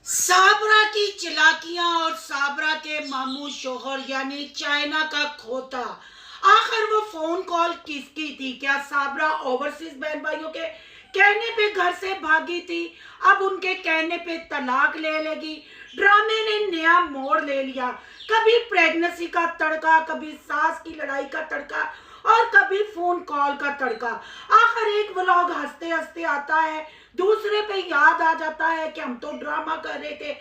साबरा की चालाकियां और साबरा के मामू शोहर यानी चाइना का खोता। आखिर वो फोन कॉल किसकी थी? क्या साबरा ओवरसीज बहन भाइयों के कहने पे घर से भागी थी? अब उनके कहने पे तलाक ले लेगी। ड्रामे ने नया मोड़ ले लिया। कभी प्रेगनेंसी का तड़का, कभी सास की लड़ाई का तड़का और कभी फोन कॉल का तड़का। आखिर एक व्लॉग हंसते हंसते आता है, दूसरे पे याद आ जाता है कि हम तो ड्रामा कर रहे थे।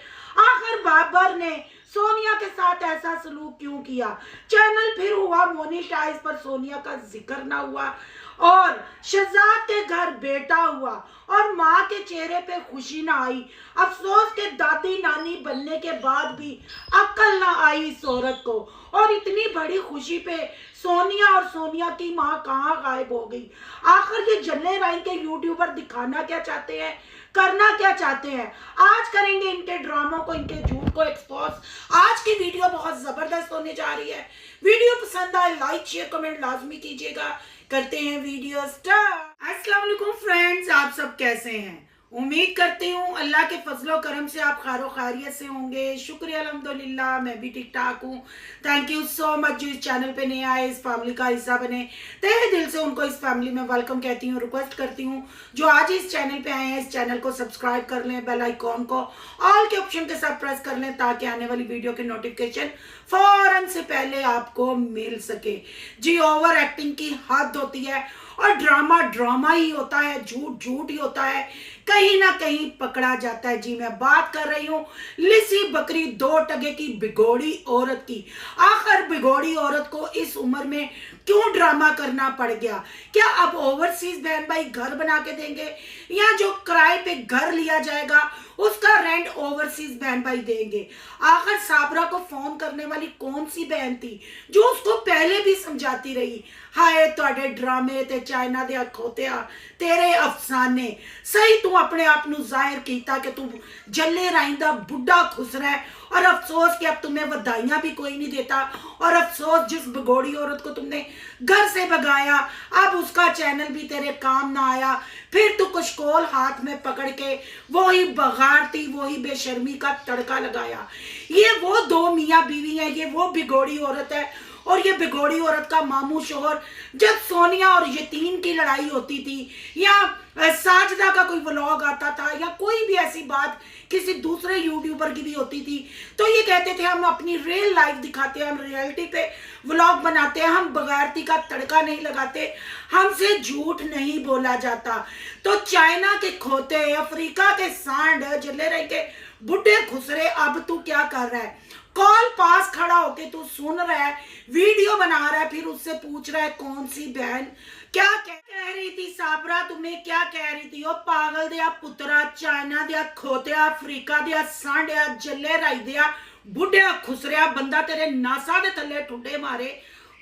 आखिर बाबर ने सोनिया के साथ ऐसा सलूक क्यों किया? चैनल फिर हुआ मोनिटाइज पर सोनिया का जिक्र ना हुआ और शहजाद के घर बेटा हुआ और माँ के चेहरे पे खुशी ना आई। अफसोस के दादी नानी बनने के बाद भी अक्ल ना आई इस औरत को। और इतनी बड़ी खुशी पे सोनिया और सोनिया की माँ कहाँ गायब हो गई? आखिर ये जल्ले राय के यूट्यूबर दिखाना क्या चाहते हैं, करना क्या चाहते हैं? आज करेंगे इनके ड्रामों को, इनके झूठ को एक्सपोज। आज की वीडियो बहुत जबरदस्त होने जा रही है। वीडियो पसंद आए लाइक शेयर कमेंट लाजमी कीजिएगा। करते हैं वीडियो स्टार्ट। अस्सलाम वालेकुम फ्रेंड्स, आप सब कैसे हैं? उम्मीद करती हूँ अल्लाह के फजलो करम से आप खैरो खैरियत से होंगे। शुक्रिया अल्हम्दुलिल्लाह, मैं भी ठीक ठाक हूँ। थैंक यू सो मच जो इस चैनल पे नए आए, इस फैमिली का हिस्सा बने। तहे दिल से उनको इस फैमिली में वेलकम कहती हूँ। रिक्वेस्ट करती हूँ जो आज इस चैनल पे आए हैं, इस चैनल को सब्सक्राइब कर लें, बेल आइकॉन को ऑल के ऑप्शन के साथ प्रेस कर लें ताकि आने वाली वीडियो के नोटिफिकेशन फौरन से पहले आपको मिल सके। जी, ओवर एक्टिंग की हद होती है और ड्रामा ड्रामा ही होता है, झूठ झूठ ही होता है, कहीं ना कहीं पकड़ा जाता है। जी, मैं बात कर रही हूँ लिसी बकरी दो टगे की बिगोड़ी औरत की। आखिर बिगोड़ी औरत को इस उम्र में क्यों ड्रामा करना पड़ गया? क्या अब ओवरसीज बहन भाई घर बना के देंगे या जो किराए पे घर लिया जाएगा उसका रेंट ओवरसीज बहन भाई देंगे? आखिर साबरा को फोन करने वाली कौन सी बहन थी जो उसको पहले भी समझाती रही? हाय तुहाडे ड्रामे ते चाइना दे खोतिया, तेरे अफसाने। सही तू अपने आप ਨੂੰ ਜ਼ਾਹਿਰ ਕੀਤਾ कि तू जल्ले राई दा बुढ़ा खुसरा है और अफसोस कि अब तुम्हें बधाइयां भी कोई नहीं देता। और अफसोस जिस भगोड़ी औरत को तुमने घर से भगाया अब उसका चैनल भी तेरे काम ना आया। फिर तू कुशकोल हाथ में पकड़ के वही बगारती, वही बेशर्मी का तड़का लगाया। ये वो दो मियाँ बीवी है, ये वो बिगोड़ी औरत है और ये बिगोड़ी औरत का मामू शोहर। जब सोनिया और यतीम की लड़ाई होती थी या साजदा का कोई व्लॉग आता था या कोई भी ऐसी बात किसी दूसरे यूट्यूबर की भी होती थी तो ये कहते थे हम अपनी रियल लाइफ दिखाते हैं, हम रियलिटी पे व्लॉग बनाते हैं, हम बगैरती का तड़का नहीं लगाते, हमसे झूठ नहीं बोला जाता। तो चाइना के खोते, अफ्रीका के सांड, जल्ले रहे के बुढ़े खुसरे, अब तू क्या कर रहा है? कॉल पास खड़ा होके तू सुन रहा है, वीडियो बना रहा है, फिर उससे पूछ रहा है कौन सी बहन क्या कह रही थी? साबरा तुम्हें क्या कह रही थी? ओ पागल दिया पुत्रा, चाइना दिया खोतिया, अफ्रीका दिया सांडिया, जल्ले राई दिया बुढ़िया खुसरिया, बंदा तेरे नासा दे थले ठुड्डे मारे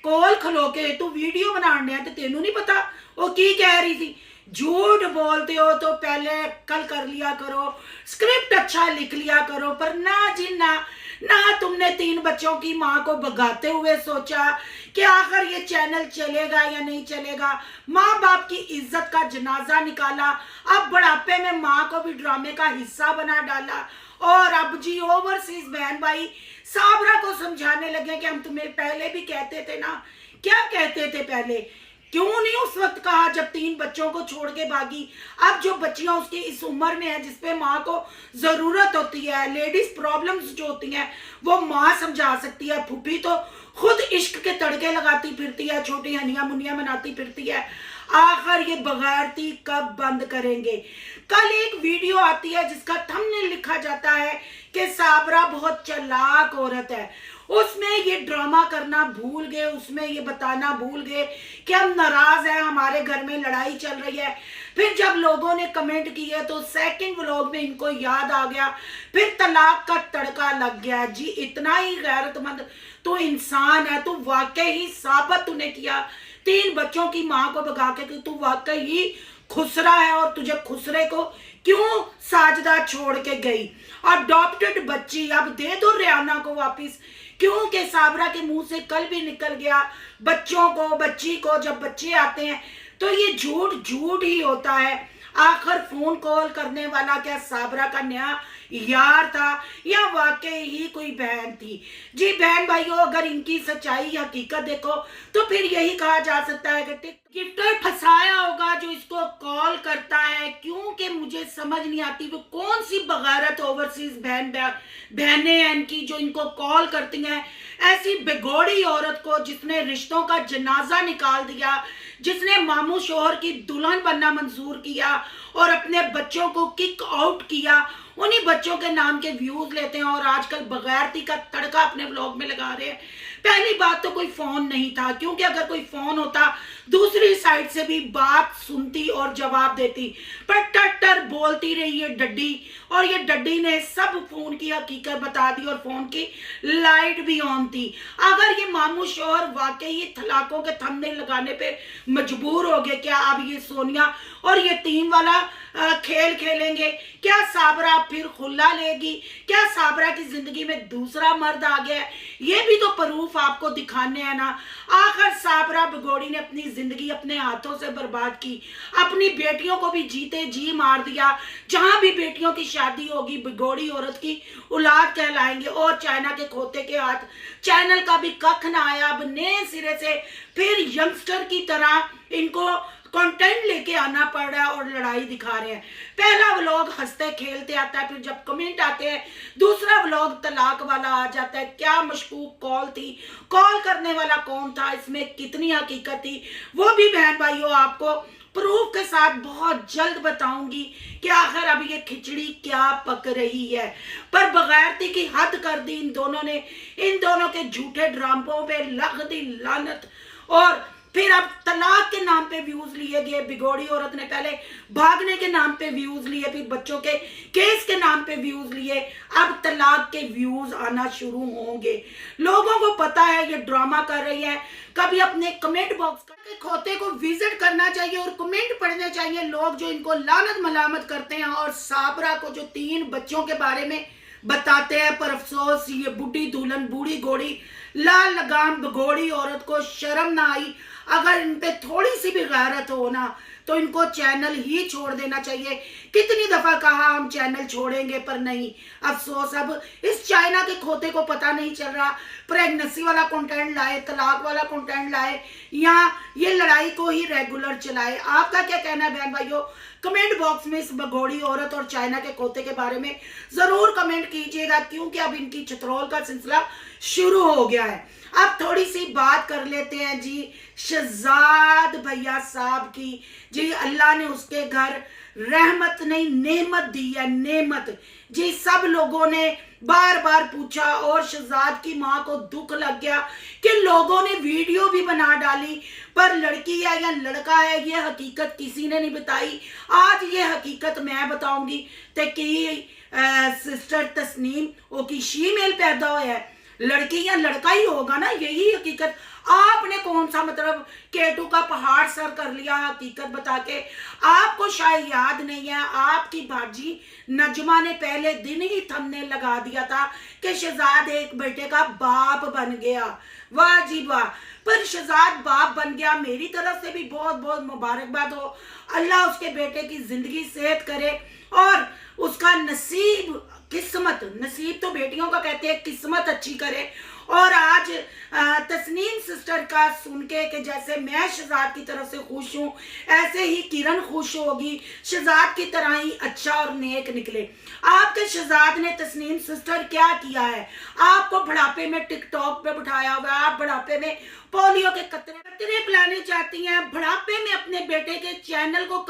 कोल खलो के तू वीडियो बनाने है, तेनू नहीं पता वो की कह रही थी? झूठ बोलते हो तो पहले कल कर लिया करो, स्क्रिप्ट अच्छा लिख लिया करो। पर ना जी ना तुमने 3 बच्चों की माँ को भगाते हुए सोचा कि आखिर ये चैनल चलेगा या नहीं चलेगा। माँ बाप की इज्जत का जनाजा निकाला, अब बुढ़ापे में माँ को भी ड्रामे का हिस्सा बना डाला। और अब जी ओवरसीज बहन भाई साबरा को समझाने लगे कि हम तुम्हें पहले भी कहते थे ना। क्या कहते थे पहले? क्यों नहीं उस वक्त कहा जब 3 बच्चों को छोड़ के भागी? अब जो बच्चियां उसकी इस उम्र में है जिसपे माँ को जरूरत होती है, लेडीज प्रॉब्लम्स जो होती हैं वो माँ समझा सकती है। फूफी तो खुद इश्क के तड़के लगाती फिरती है, छोटी हनिया मुनिया मनाती फिरती है। आखिर ये बगैरती कब बंद करेंगे? कल एक वीडियो आती है जिसका थंबनेल लिखा जाता है कि साबरा बहुत चालाक औरत है। उसमें ये ड्रामा करना भूल गए, उसमें ये बताना भूल गए कि हम नाराज हैं, हमारे घर में लड़ाई चल रही है। फिर जब लोगों ने कमेंट किए तो सेकंड व्लॉग में इनको याद आ गया, फिर तलाक का तड़का लग गया। जी, इतना ही गैरतमंद तू इंसान है, तू वाकई ही साबित तूने किया 3 बच्चों की माँ को भगा के कि तू वाकई ही खुसरा है। और तुझे खुसरे को क्यों साजदा छोड़ के गई? अडॉप्टेड बच्ची अब दे दो रियाना को वापिस, क्योंकि साबरा के मुंह से कल भी निकल गया बच्चों को, बच्ची को जब बच्चे आते हैं तो ये झूठ झूठ ही होता है। आखिर फोन कॉल करने वाला क्या साबरा का नया यार था या वाकई ही कोई बहन थी? जी बहन भाइयों, अगर इनकी सच्चाई हकीकत देखो तो फिर यही कहा जा सकता है कि गिफ्टर फंसाया होगा जो इसको कॉल करता है, क्योंकि मुझे समझ नहीं आती वो कौन सी बगारत ओवरसीज बहनें हैं इनकी जो इनको कॉल करती हैं। ऐसी बेगौड़ी औरत को जिसने रिश्तों का जनाजा निकाल दिया, जिसने मामू शोहर की दुल्हन बनना मंजूर किया और अपने बच्चों को किक आउट किया, उन्हीं बच्चों के नाम के व्यूज लेते हैं और आजकल बगैरती का तड़का अपने व्लॉग में लगा रहे हैं। पहली बात तो कोई फोन नहीं था, क्योंकि अगर कोई फोन होता दूसरी साइड से भी बात सुनती और जवाब देती, पर टट्टर बोलती रही ये डड्डी, और ये डड्डी ने सब फोन की हकीकत बता दी और फोन की लाइट भी ऑन थी। अगर ये मामू शोहर वाकई तलाकों के थंबनेल लगाने पे मजबूर हो गए, क्या अब ये सोनिया और ये टीम वाला खेल खेलेंगे? क्या साबरा फिर खुला लेगी? क्या साबरा की जिंदगी में दूसरा मर्द आ गया है? ये भी तो प्रूफ आपको दिखाने हैं ना। आखिर साबरा बगोड़ी ने अपनी जिंदगी अपने हाथों से बर्बाद की, अपनी बेटियों को भी जीते जी मार दिया। जहां भी बेटियों की शादी होगी बगोड़ी औरत की औलाद कहलाएंगे, और चाइना के खोते के हाथ चैनल का भी कख ना आया। अब नए सिरे से फिर यंगस्टर की तरह इनको कंटेंट लेके आना पड़ रहा है और लड़ाई दिखा रहे हैं। पहला व्लॉग हंसते खेलते आता है, फिर जब कमेंट आते हैं दूसरा व्लॉग तलाक वाला आ जाता है। क्या मशकूक कॉल थी? कॉल करने वाला कौन था? इसमें कितनी हकीकत थी? वो भी बहन भाइयों आपको प्रूफ के साथ बहुत जल्द बताऊंगी कि आखिर अब ये खिचड़ी क्या पक रही है। पर बगैरती की हद कर दी इन दोनों ने। इन दोनों के झूठे ड्रामों पे लग दी लानत। और फिर अब तलाक के नाम पे व्यूज लिए गए। बिगोड़ी औरत ने पहले भागने के नाम पे व्यूज लिए, फिर बच्चों के केस के नाम पे व्यूज लिए, अब तलाक के व्यूज आना शुरू होंगे। लोगों को पता है ये ड्रामा कर रही है। कभी अपने कमेंट बॉक्स के खोते को विजिट करना चाहिए और कमेंट पढ़ने चाहिए लोग जो इनको लानत मलामत करते हैं और साबरा को जो 3 बच्चों के बारे में बताते हैं। पर अफसोस ये बुढ़ी दुल्हन, बूढ़ी घोड़ी, लाल लगाम बगोड़ी औरत को शर्म ना आई। अगर इन पे थोड़ी सी भी गैरत हो ना तो इनको चैनल ही छोड़ देना चाहिए। कितनी दफा कहा हम चैनल छोड़ेंगे, पर नहीं। अफसोस अब इस चाइना के खोते को पता नहीं चल रहा। प्रेगनेंसी वाला कंटेंट लाए, तलाक वाला कंटेंट लाए, या ये लड़ाई को ही रेगुलर चलाए। आपका क्या कहना है बहन भाइयों? कमेंट बॉक्स में इस बगोड़ी औरत और चाइना के खोते के बारे में जरूर कमेंट कीजिएगा, क्योंकि अब इनकी चतरोल का सिलसिला शुरू हो गया है। अब थोड़ी सी बात कर लेते हैं जी शहजाद भैया साहब की। जी अल्लाह ने उसके घर रहमत नहीं नेमत दी है, नेमत। जी सब लोगों ने बार बार पूछा और शहजाद की माँ को दुख लग गया कि लोगों ने वीडियो भी बना डाली, पर लड़की है या लड़का है ये हकीकत किसी ने नहीं बताई। आज ये हकीकत मैं बताऊंगी ते कि सिस्टर तस्नीम ओ की शीमेल पैदा हुआ है, लड़की या लड़का ही होगा ना, यही हकीकत। आपने कौन सा मतलब केटू का पहाड़ सर कर लिया हकीकत बता के? आपको शायद याद नहीं है, आपकी बाजी नजमा ने पहले दिन ही थंबनेल लगा दिया था कि शहजाद एक बेटे का बाप बन गया। वाह जी वाह। पर शहजाद बाप बन गया, मेरी तरफ से भी बहुत बहुत मुबारकबाद हो। अल्लाह उसके बेटे की जिंदगी सेहत करे और उसका नसीब, किस्मत, नसीब तो बेटियों का कहते हैं, किस्मत अच्छी करे। और आज तस्नीम सिस्टर का सुन के कि जैसे मैं शहजाद की तरफ से खुश हूँ, ऐसे ही किरण खुश होगी, शहजाद की तरह ही अच्छा और नेक निकले। आपके शहजाद ने तस्नीम सिस्टर क्या किया है? आपको बुढ़ापे में टिकटॉक पे बिठाया हुआ है, आप बुढ़ापे में पोलियो के कतरे पिलाने चाहती हैं, बुढ़ापे में अपने बेटे के चैनल को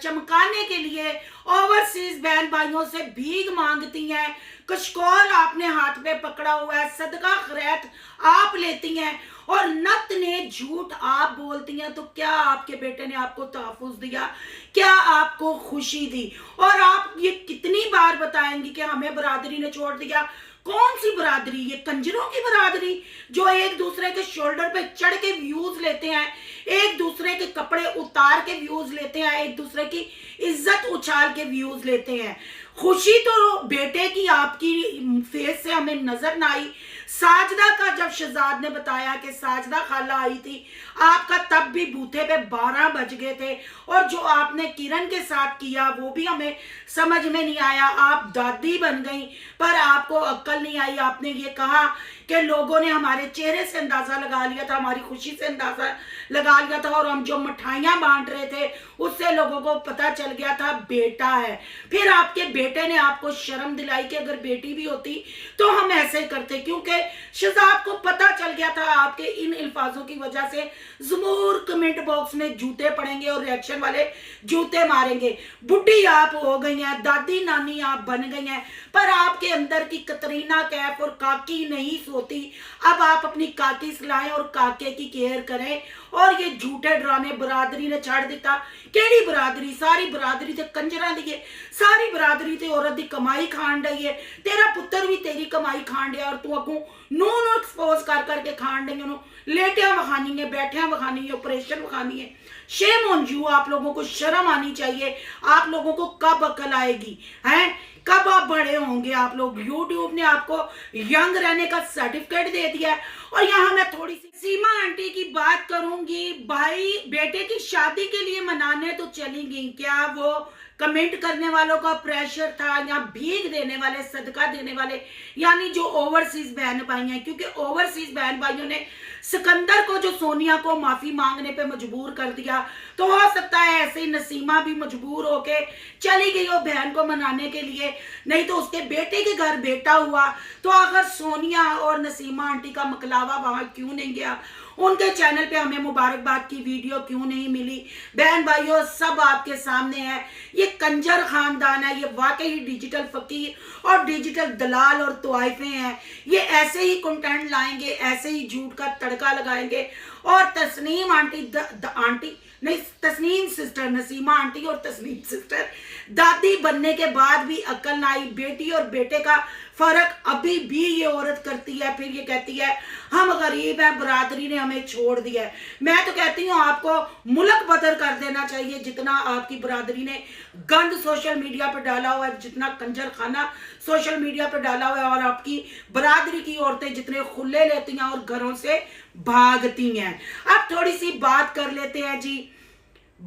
चमकाने के लिए ओवरसीज बहन भाइयों से भीख मांगती हैं। कशकोल आपने हाथ में पकड़ा हुआ है, सदका खैरत आप लेती हैं और नत ने झूठ आप बोलती हैं। तो क्या आपके बेटे ने आपको तहफ़्फ़ुज़ दिया? क्या आपको खुशी दी? और आप ये कितनी बार बताएंगी कि हमें बरादरी ने छोड़ दिया? कौन सी बरादरी? ये कंजरों की बरादरी जो एक दूसरे के शोल्डर पे चढ़ के व्यूज लेते हैं, एक दूसरे के कपड़े उतार के व्यूज लेते हैं, एक दूसरे की इज्जत उछाल के व्यूज लेते हैं। खुशी तो बेटे की आपकी फेस से हमें नजर ना आई। साजदा का जब शहजाद ने बताया कि साजदा खाला आई थी आपका, तब भी बूथे पे 12 बज गए थे, और जो आपने किरण के साथ किया वो भी हमें समझ में नहीं आया। आप दादी बन गई पर आपको अक्ल नहीं आई। आपने ये कहा कि लोगों ने हमारे चेहरे से अंदाजा लगा लिया था, हमारी खुशी से अंदाजा लगा लिया था, और हम जो मिठाइयां बांट रहे थे उससे लोगों को पता चल गया था बेटा है। फिर आपके बेटे ने आपको शर्म दिलाई कि अगर बेटी भी होती तो हम ऐसे करते, क्योंकि शहजाद को पता चल गया था आपके इन अल्फाजों की वजह से जरूर कमेंट बॉक्स में जूते पड़ेंगे और रिएक्शन वाले जूते मारेंगे। बुढ़ी आप हो गई हैं, दादी नानी आप बन गई हैं, पर आपके अंदर की कतरीना कैफ और काकी नहीं सोती। अब आप अपनी काकी सलाएं और काके की केयर करें, और ये झूठे ड्रामे बरादरी ने छाड़ दिता। केड़ी बरादरी? सारी बरादरी ते कंजरा दी है, सारी बरादरी ते औरत दी कमाई खान रही है। तेरा पुत्र भी तेरी कमाई खान दिया, और तू अगू नू एक्सपोज कर करके खान देंगे, लेटिया वखानी है, बैठिया वखानी है, ऑपरेशन वखानी है। शेम ऑन यू, आप लोगों को शर्म आनी चाहिए। आप लोगों को कब अकल आएगी? हैं कब आप बड़े होंगे? आप लोग, यूट्यूब ने आपको यंग रहने का सर्टिफिकेट दे दिया है। और यहाँ मैं थोड़ी सी सीमा आंटी की बात करूंगी। भाई बेटे की शादी के लिए मनाने तो चली गई, क्या वो कमेंट करने वालों का प्रेशर था या भीख देने वाले, सदका देने वाले, यानी जो ओवरसीज बहन भाई हैं? क्योंकि ओवरसीज बहन भाइयों ने सिकंदर को, जो सोनिया को माफी मांगने पे मजबूर कर दिया, तो हो सकता है ऐसे ही नसीमा भी मजबूर होके चली गई हो बहन को मनाने के लिए। नहीं तो उसके बेटे के घर बेटा हुआ, तो अगर सोनिया और नसीमा आंटी का मकलावा वहां क्यों नहीं गया? उनके चैनल पे हमें मुबारकबाद की वीडियो क्यों नहीं मिली? बहन भाइयों, सब आपके सामने है। ये कंजर खानदान है, ये वाकई डिजिटल फकीर और डिजिटल दलाल और तोइफे हैं। ये ऐसे ही कंटेंट लाएंगे, ऐसे ही झूठ का तड़का लगाएंगे। और तस्नीम आंटी आंटी नहीं, तस्नीम सिस्टर, नसीमा आंटी और तस्नीम सिस्टर दादी बनने के बाद भी अकल ना आई। बेटी और बेटे का फर्क अभी भी ये औरत करती है। फिर ये कहती है हम गरीब हैं, बरादरी ने हमें छोड़ दिया है। मैं तो कहती हूँ आपको मुल्क बदर कर देना चाहिए। जितना आपकी बरादरी ने गंद सोशल मीडिया पर डाला हुआ है, जितना कंजर खाना सोशल मीडिया पर डाला हुआ है, और आपकी बरादरी की औरतें जितने खुले लेती हैं और घरों से भागती हैं। अब थोड़ी सी बात कर लेते हैं जी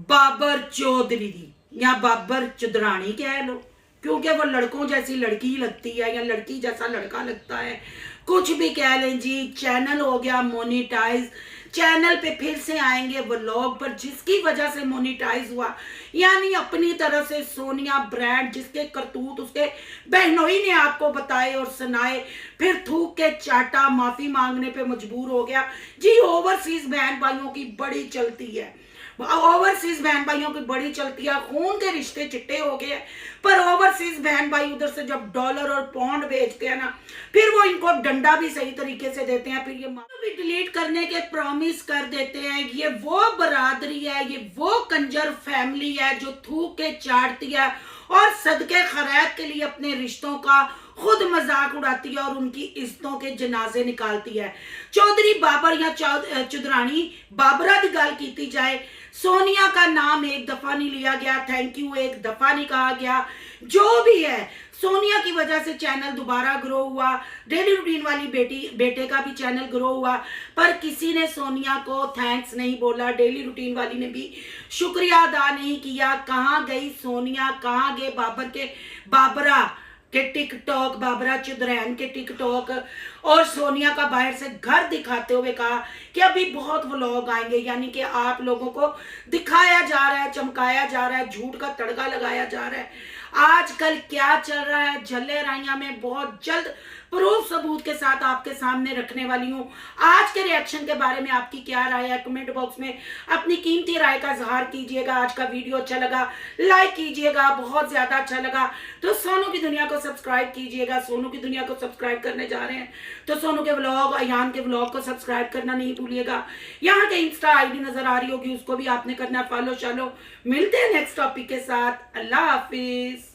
बाबर चौधरी दी, या बाबर चुदरानी कह लो, क्योंकि वो लड़कों जैसी लड़की लगती है या लड़की जैसा लड़का लगता है, कुछ भी कह लें जी। चैनल हो गया मोनेटाइज, चैनल पे फिर से आएंगे व्लॉग पर, जिसकी वजह से मोनेटाइज हुआ। यानी अपनी तरफ से सोनिया ब्रांड, जिसके करतूत उसके बहनोई ने आपको बताए और सुनाए, फिर थूक के चाटा, माफी मांगने पे मजबूर हो गया जी। ओवरसीज बहन भाइयों की बड़ी चलती है, ओवरसीज बहन भाइयों की बड़ी चलती है। खून के रिश्ते चिट्टे हो गए, पर ओवरसीज बहन भाई उधर से जब डॉलर और पाउंड भेजते हैं ना, फिर वो इनको डंडा भी सही तरीके से देते हैं, फिर ये भी डिलीट करने के प्रॉमिस कर देते हैं। ये वो बरादरी है, ये वो कंजर फैमिली है जो थूक के चाटती है और सदके खैरात के लिए अपने रिश्तों का खुद मजाक उड़ाती है और उनकी इज्जतों के जनाजे निकालती है। चौधरी बाबर या चुदरानी बाबरा की गल की जाए, सोनिया का नाम एक दफा नहीं लिया गया, थैंक यू एक दफा नहीं कहा गया। जो भी है, सोनिया की वजह से चैनल दोबारा ग्रो हुआ, डेली रूटीन वाली बेटे का भी चैनल ग्रो हुआ, पर किसी ने सोनिया को थैंक्स नहीं बोला। डेली रूटीन वाली ने भी शुक्रिया अदा नहीं किया। कहाँ गई सोनिया, कहाँ गए बाबरा के टिकटॉक, बाबरा चुदरैन के टिकटॉक, और सोनिया का बाहर से घर दिखाते हुए कहा कि अभी बहुत व्लॉग आएंगे। यानी कि आप लोगों को दिखाया जा रहा है, चमकाया जा रहा है, झूठ का तड़का लगाया जा रहा है। आजकल क्या चल रहा है झल्ले राइया में, बहुत जल्द प्रूफ सबूत के साथ आपके सामने रखने वाली हूँ। आज के रिएक्शन के बारे में आपकी क्या राय है, कमेंट बॉक्स में अपनी कीमती राय का इजहार कीजिएगा। आज का वीडियो अच्छा लगा लाइक कीजिएगा, बहुत ज्यादा अच्छा लगा तो सोनू की दुनिया को सब्सक्राइब कीजिएगा। सोनू की दुनिया को सब्सक्राइब करने जा रहे हैं तो सोनू के व्लॉग, अयान के व्लॉग को सब्सक्राइब करना नहीं भूलिएगा। यहाँ के इंस्टा आईडी नजर आ रही होगी, उसको भी आपने करना फॉलो। चलो मिलते हैं नेक्स्ट टॉपिक के साथ। अल्लाह हाफिज।